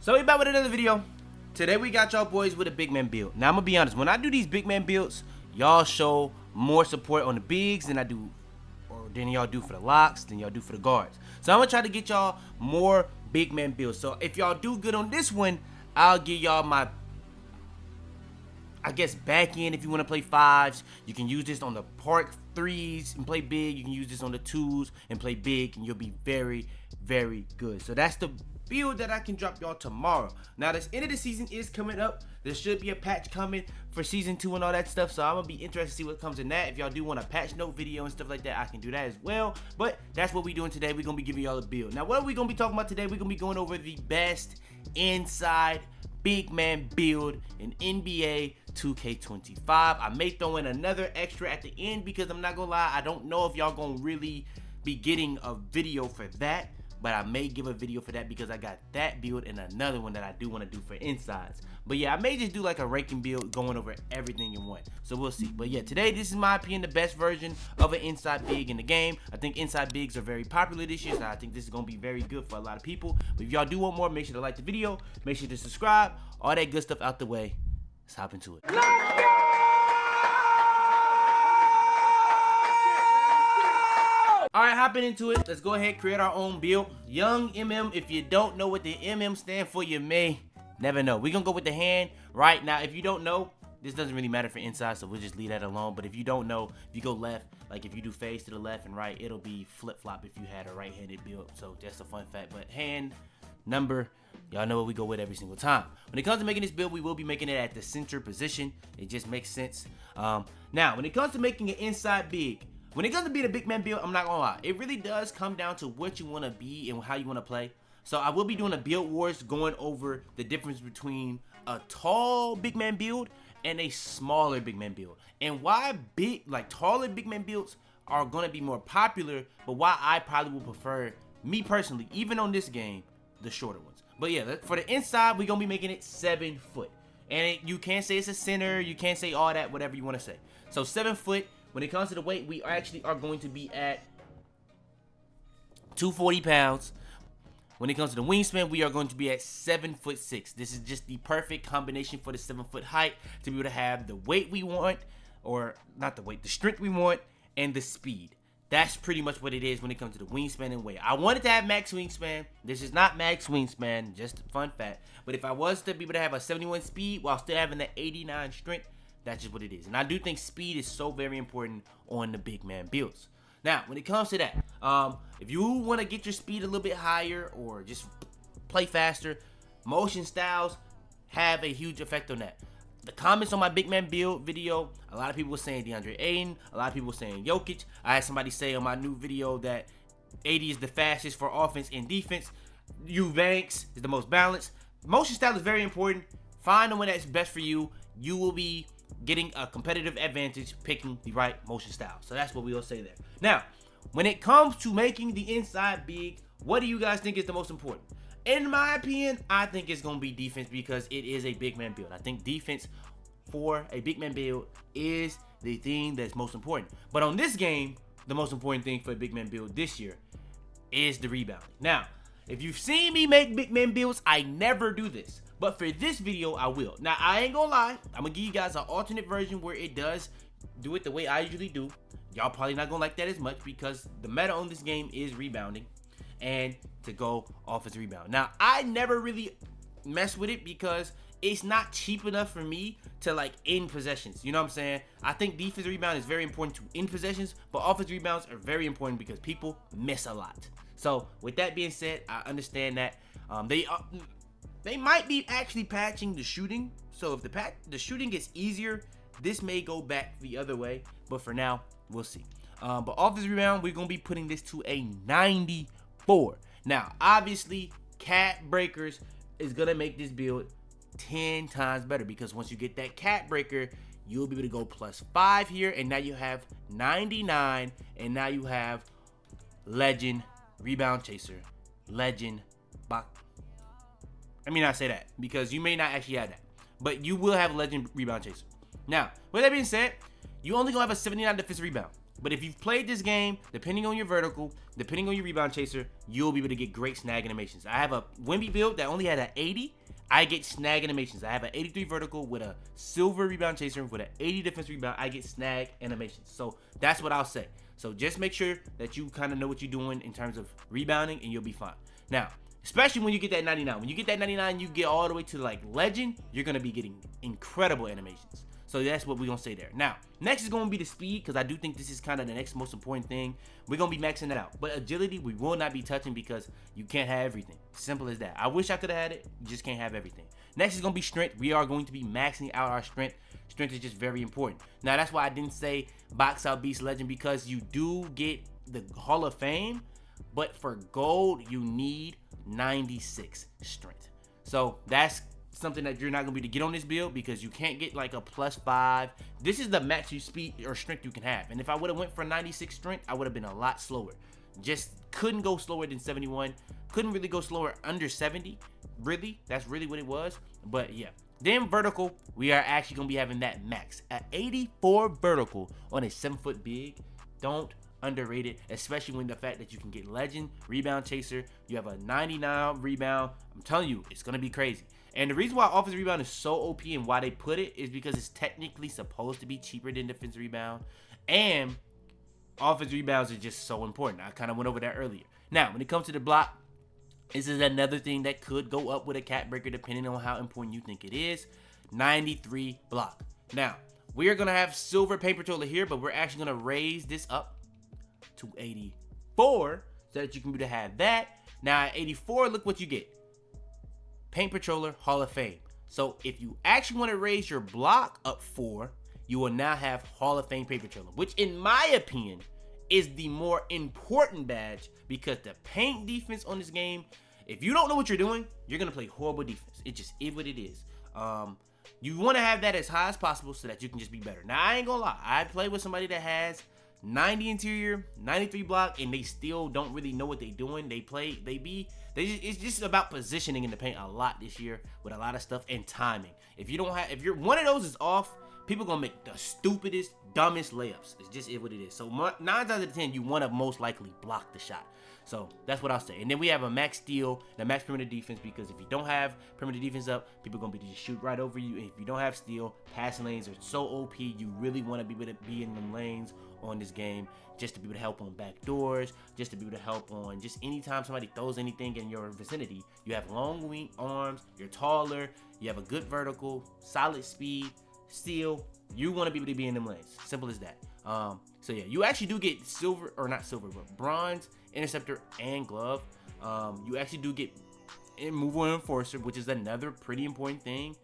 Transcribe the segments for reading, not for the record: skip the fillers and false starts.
So we back with another video. Today we got y'all boys with a big man build. Now I'm gonna be honest, when I do these big man builds, y'all show more support on the bigs than I do, or than y'all do for the locks, than y'all do for the guards. So I'm gonna try to get y'all more big man builds. So if y'all do good on this one, I'll give y'all my, I guess, back end. If you want to play fives, you can use this on the park threes and play big. You can use this on the twos and play big, and you'll be very, very good. So that's the build that I can drop y'all tomorrow. Now this end of the season is coming up. There should be a patch coming for season 2 and all that stuff, so I'm gonna be interested to see what comes in that. If y'all do want a patch note video and stuff like that, I can do that as well. But that's what we doing today. We're gonna be giving y'all a build. Now what are we gonna be talking about today? We're gonna be going over the best inside big man build in NBA 2K25. I may throw in another extra at the end because I'm not gonna lie, I don't know if y'all gonna really be getting a video for that, but I may give a video for that because I got that build and another one that I do want to do for insides. But yeah, I may just do like a ranking build going over everything in one, so we'll see. But yeah, today this is my opinion the best version of an inside big in the game. I think inside bigs are very popular this year, so I think this is gonna be very good for a lot of people. But if y'all do want more, make sure to like the video, make sure to subscribe, all that good stuff out the way. Let's hop into it. Alright, hopping into it, let's go ahead, create our own build. Young MM, if you don't know what the MM stand for, you may never know. We're gonna go with the hand right now. If you don't know, this doesn't really matter for inside, so we'll just leave that alone. But if you don't know, if you go left, like if you do face to the left and right, it'll be flip-flop if you had a right-handed build. So that's a fun fact. But hand, number, y'all know what we go with every single time. When it comes to making this build, we will be making it at the center position. It just makes sense. Now, when it comes to making an inside big, when it comes to being a big man build, I'm not gonna lie, it really does come down to what you want to be and how you want to play. So I will be doing a build wars going over the difference between a tall big man build and a smaller big man build, and why taller big man builds are gonna be more popular, but why I probably will prefer, me personally, even on this game, the shorter ones. But yeah, for the inside, we're gonna be making it 7 foot, and you can't say it's a center, you can't say all that, whatever you want to say. So 7 foot. When it comes to the weight, we actually are going to be at 240 pounds. When it comes to the wingspan, we are going to be at 7'6". This is just the perfect combination for the 7 foot height to be able to have the weight we want, or not the weight, the strength we want, and the speed. That's pretty much what it is when it comes to the wingspan and weight. I wanted to have max wingspan. This is not max wingspan, just a fun fact. But if I was to be able to have a 71 speed while still having the 89 strength, that's just what it is. And I do think speed is so very important on the big man builds. Now, when it comes to that, if you want to get your speed a little bit higher or just play faster, motion styles have a huge effect on that. The comments on my big man build video, a lot of people were saying DeAndre Ayton, a lot of people were saying Jokic. I had somebody say on my new video that AD is the fastest for offense and defense. Banks is the most balanced. Motion style is very important. Find the one that's best for you. You will be getting a competitive advantage picking the right motion style. So that's what we'll say there. Now, when it comes to making the inside big, what do you guys think is the most important? In my opinion, I think it's going to be defense because it is a big man build. I think defense for a big man build is the thing that's most important. But on this game, the most important thing for a big man build this year is the rebounding. Now, if you've seen me make big man builds, I never do this. But for this video, I will. Now, I ain't gonna lie. I'm gonna give you guys an alternate version where it does do it the way I usually do. Y'all probably not gonna like that as much because the meta on this game is rebounding and to go offensive rebound. Now, I never really mess with it because it's not cheap enough for me to like end possessions. You know what I'm saying? I think defensive rebound is very important to end possessions, but offensive rebounds are very important because people miss a lot. So with that being said, I understand that they might be actually patching the shooting. So if the shooting gets easier, this may go back the other way. But for now, we'll see. But offensive rebound, we're going to be putting this to a 94. Now, obviously, cat breakers is going to make this build 10 times better. Because once you get that cat breaker, you'll be able to go +5 here. And now you have 99. And now you have legend rebound chaser. Legend box. I mean, I say that because you may not actually have that, but you will have legend rebound chaser. Now, with that being said, you only gonna have a 79 defensive rebound. But if you've played this game, depending on your vertical, depending on your rebound chaser, you'll be able to get great snag animations. I have a Wemby build that only had an 80. I get snag animations. I have an 83 vertical with a silver rebound chaser with an 80 defense rebound. I get snag animations. So that's what I'll say. So just make sure that you kind of know what you're doing in terms of rebounding, and you'll be fine. Now, especially when you get that 99. When you get that 99, you get all the way to like legend, you're going to be getting incredible animations. So that's what we're going to say there. Now, next is going to be the speed, because I do think this is kind of the next most important thing. We're going to be maxing that out. But agility, we will not be touching because you can't have everything. Simple as that. I wish I could have had it. You just can't have everything. Next is going to be strength. We are going to be maxing out our strength. Strength is just very important. Now, that's why I didn't say box out beast legend, because you do get the Hall of Fame. But for gold, you need 96 strength. So that's something that you're not gonna be able to get on this build, because you can't get like a +5. This is the max you speed or strength you can have. And if I would have went for 96 strength, I would have been a lot slower. Just couldn't go slower than 71. Couldn't really go slower under 70. Really, that's really what it was. But yeah. Then vertical, we are actually gonna be having that max at 84 vertical on a 7-foot big. Don't underrate it, especially when the fact that you can get legend, rebound chaser, you have a 99 rebound. I'm telling you, it's gonna be crazy. And the reason why offensive rebound is so OP and why they put it is because it's technically supposed to be cheaper than defensive rebound, and offensive rebounds are just so important. I kind of went over that earlier. Now, when it comes to the block, this is another thing that could go up with a cap breaker depending on how important you think it is. 93 block. Now, we are gonna have silver paint patroller here, but we're actually gonna raise this up to 84 so that you can be able to have that. Now at 84, look what you get. Paint Patroller Hall of Fame. So if you actually want to raise your block up 4, you will now have Hall of Fame Paint Patroller, which in my opinion is the more important badge, because the paint defense on this game, if you don't know what you're doing, you're going to play horrible defense. It just is what it is. You want to have that as high as possible so that you can just be better. Now, I ain't going to lie. I play with somebody that has 90 interior, 93 block, and they still don't really know what they're doing. It's just about positioning in the paint a lot this year with a lot of stuff and timing. If you're one of those is off, people gonna make the stupidest, dumbest layups. It's just what it is. So 9 times out of 10, you want to most likely block the shot. So that's what I'll say. And then we have a max steal, the max perimeter defense, because if you don't have perimeter defense up, people are going to be just shoot right over you. And if you don't have steal, passing lanes are so OP. You really want to be able to be in them lanes on this game, just to be able to help on back doors, just to be able to help on just anytime somebody throws anything in your vicinity. You have long wing arms, you're taller, you have a good vertical, solid speed, steal. You want to be able to be in them lanes. Simple as that. So yeah, you actually do get silver, or not silver, but bronze interceptor and glove. You actually do get immovable enforcer, which is another pretty important thing.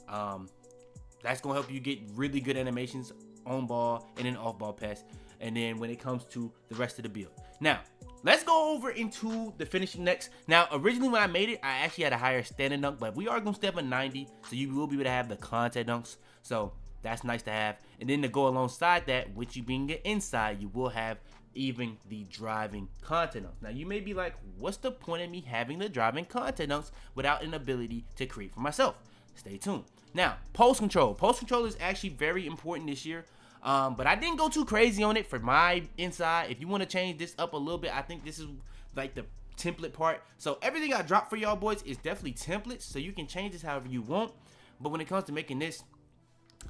That's gonna help you get really good animations on ball and then off ball pass. And then when it comes to the rest of the build, now let's go over into the finishing next. Now, originally when I made it, I actually had a higher standing dunk, but we are gonna step a 90, so you will be able to have the contact dunks. So that's nice to have. And then to go alongside that, with you being an inside, you will have even the driving content dunks. Now you may be like, what's the point of me having the driving content dunks without an ability to create for myself? Stay tuned. Now, post control. Post control is actually very important this year. But I didn't go too crazy on it for my inside. If you want to change this up a little bit, I think this is like the template part. So everything I dropped for y'all boys is definitely templates, so you can change this however you want. But when it comes to making this,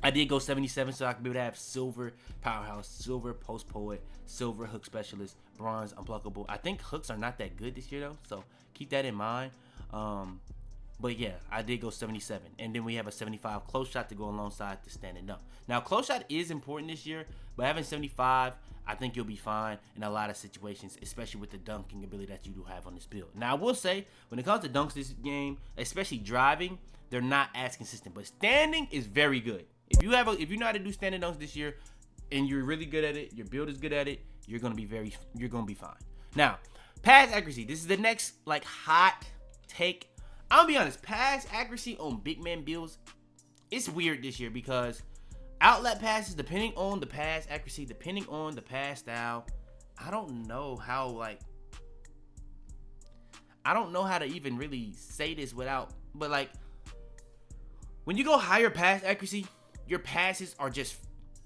I did go 77, so I could be able to have silver powerhouse, silver post poet, silver hook specialist, bronze unpluckable. I think hooks are not that good this year though, so keep that in mind. But yeah, I did go 77. And then we have a 75 close shot to go alongside the standing up. Now, close shot is important this year, but having 75, I think you'll be fine in a lot of situations, especially with the dunking ability that you do have on this build. Now, I will say, when it comes to dunks this game, especially driving, they're not as consistent. But standing is very good. If you know how to do standing dunks this year, and you're really good at it, your build is good at it, you're gonna be fine. Now, pass accuracy. This is the next like hot take. I'll be honest, pass accuracy on big man builds, it's weird this year because outlet passes, depending on the pass accuracy, depending on the pass style, I don't know how to even really say this but like, when you go higher pass accuracy, your passes are just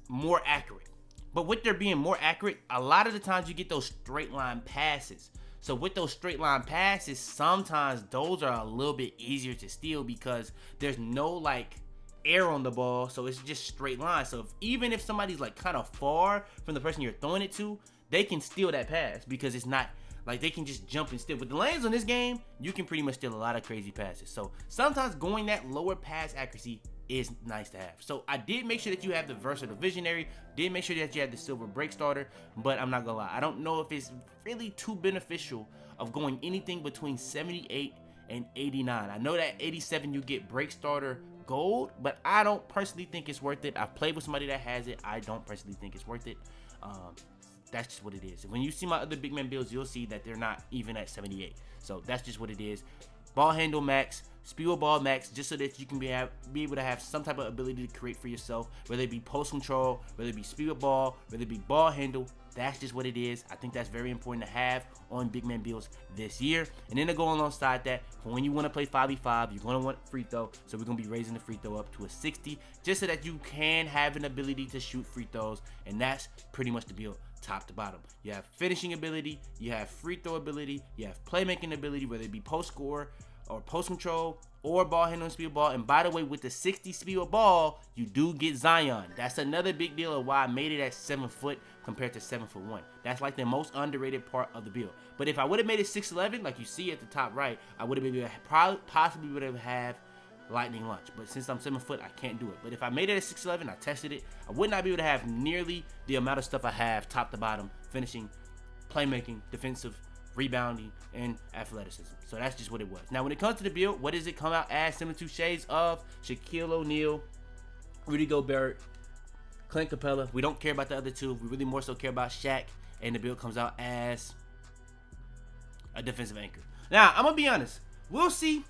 more accurate. But with there being more accurate, a lot of the times you get those straight line passes. So with those straight line passes, sometimes those are a little bit easier to steal because there's no like air on the ball, so it's just straight line. So even if somebody's like kind of far from the person you're throwing it to, they can steal that pass because it's not like they can just jump and steal. With the lanes on this game, you can pretty much steal a lot of crazy passes. So sometimes going that lower pass accuracy is nice to have. So I did make sure that you have the versatile visionary, did make sure that you have the silver break starter, but I'm not gonna lie, I don't know if it's really too beneficial of going anything between 78 and 89. I know that 87 you get break starter gold, but I don't personally think it's worth it. I've played with somebody that has it. I don't personally think it's worth it. That's just what it is. When you see my other big man builds, you'll see that they're not even at 78. So that's just what it is. Ball handle max, speed with ball max, just so that you can be able to have some type of ability to create for yourself, whether it be post control, whether it be speed with ball, whether it be ball handle. That's just what it is. I think that's very important to have on big man builds this year. And then to go alongside that, for when you want to play 5v5, you're going to want free throw. So we're going to be raising the free throw up to a 60, just so that you can have an ability to shoot free throws. And that's pretty much the build, top to bottom. You have finishing ability, you have free throw ability, you have playmaking ability, whether it be post score or post control or ball handling speed of ball. And by the way, with the 60 speed of ball, you do get Zion. That's another big deal of why I made it at 7 foot compared to 7'1". That's like the most underrated part of the build. But if I would have made it 6'11", like you see at the top right, I would have maybe possibly would have had lightning launch. But since I'm 7 foot, I can't do it. But if I made it at 6'11", I tested it, I would not be able to have nearly the amount of stuff I have top to bottom, finishing, playmaking, defensive, rebounding, and athleticism. So that's just what it was. Now when it comes to the build, what does it come out as? 72 shades of Shaquille O'Neal, Rudy Gobert, Clint Capella. We don't care about the other two. We really more so care about Shaq, and the build comes out as a defensive anchor. Now I'm gonna be honest, we'll see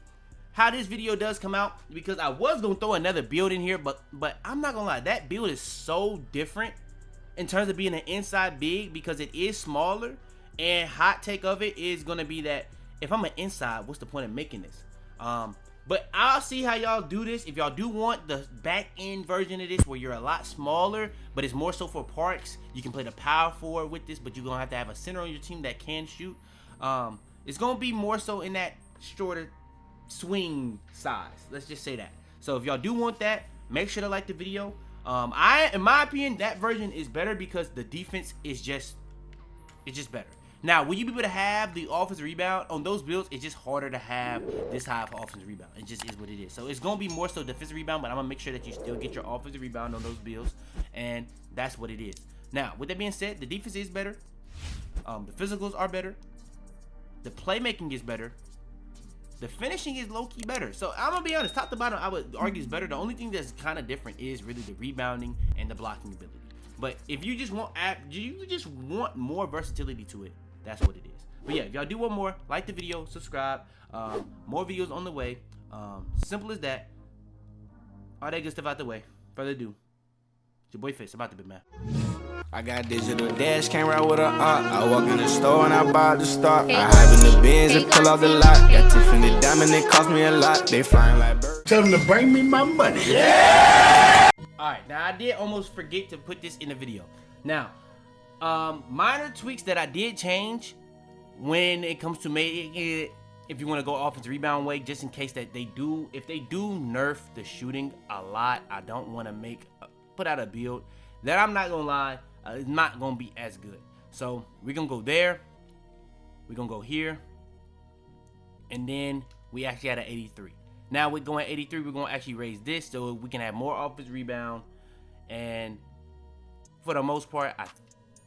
how this video does come out, because I was gonna throw another build in here, but I'm not gonna lie, that build is so different in terms of being an inside big because it is smaller. And hot take of it is gonna be that if I'm an inside, what's the point of making this? But I'll see how y'all do this. If y'all do want the back end version of this where you're a lot smaller, but it's more so for parks, you can play the power forward with this, but you're gonna have to have a center on your team that can shoot. It's gonna be more so in that shorter swing size. Let's just say that. So if y'all do want that, make sure to like the video. In my opinion, that version is better because the defense is just better. Now, will you be able to have the offensive rebound on those builds? It's just harder to have this high of offensive rebound. It just is what it is. So it's going to be more so defensive rebound, but I'm going to make sure that you still get your offensive rebound on those builds, and that's what it is. Now, with that being said, the defense is better. The physicals are better. The playmaking is better. The finishing is low-key better. So I'm going to be honest, top to bottom, I would argue is better. The only thing that's kind of different is really the rebounding and the blocking ability. But if you just want more versatility to it, that's what it is. But yeah, if y'all do want more, like the video, subscribe. More videos on the way. Simple as that. All that good stuff out the way. Further ado, it's your boy Fitz. I'm out the bit, man. I got digital dash, came right with a I walk in the store and I buy the stock. I hide in the bins and pull out the lot. Got Tiffany diamond, it cost me a lot. They flying like birds. Tell them to bring me my money. Yeah! Alright, now I did almost forget to put this in the video. Now, minor tweaks that I did change when it comes to making it, if you want to go offensive rebound way, just in case that if they do nerf the shooting a lot, I don't want to put out a build that, I'm not gonna lie, it's not gonna be as good. So we're gonna go there, we're gonna go here, and then we actually had an 83. Now we're going 83, we're going to actually raise this so we can have more offensive rebound. And for the most part, I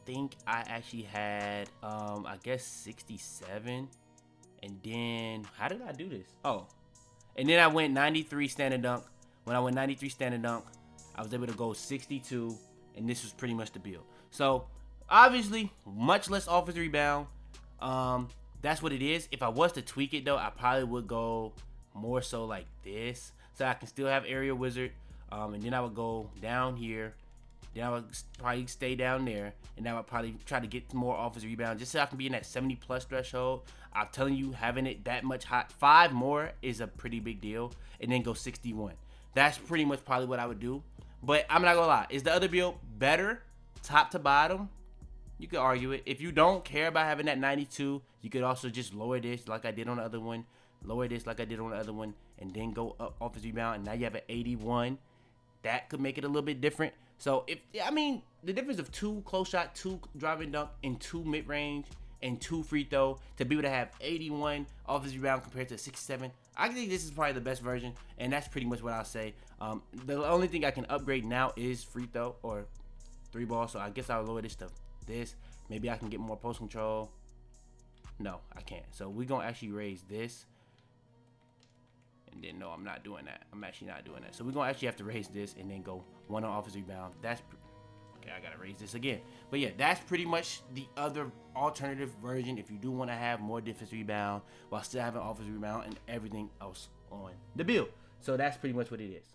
think I actually had, I guess 67. And then, how did I do this? Oh, and then I went 93 standing dunk. When I went 93 standing dunk, I was able to go 62. And this was pretty much the build. So, obviously, much less offensive rebound. That's what it is. If I was to tweak it, though, I probably would go more so like this, so I can still have area wizard, and then I would go down here, then I would probably stay down there, and I would probably try to get more offensive rebound just so I can be in that 70+ threshold. I'm telling you, having it that much hot, 5 more is a pretty big deal, and then go 61. That's pretty much probably what I would do. But I'm not gonna lie, is the other build better? top to bottom, you could argue it. If you don't care about having that 92, you could also just lower this like I did on the other one. Lower this like I did on the other one. And then go up offensive rebound. And now you have an 81. That could make it a little bit different. So, the difference of 2 close shot, 2 driving dunk, and 2 mid-range, and 2 free throw, to be able to have 81 offensive rebound compared to 67, I think this is probably the best version. And that's pretty much what I'll say. The only thing I can upgrade now is free throw or 3 ball. So I guess I'll lower this to this. Maybe I can get more post control. No, I can't. So we're going to actually raise this. And then, no, I'm not doing that. I'm actually not doing that. So we're going to actually have to raise this and then go 1 on offensive rebound. Okay, I got to raise this again. But yeah, that's pretty much the other alternative version if you do want to have more defensive rebound while still having offensive rebound and everything else on the build. So that's pretty much what it is.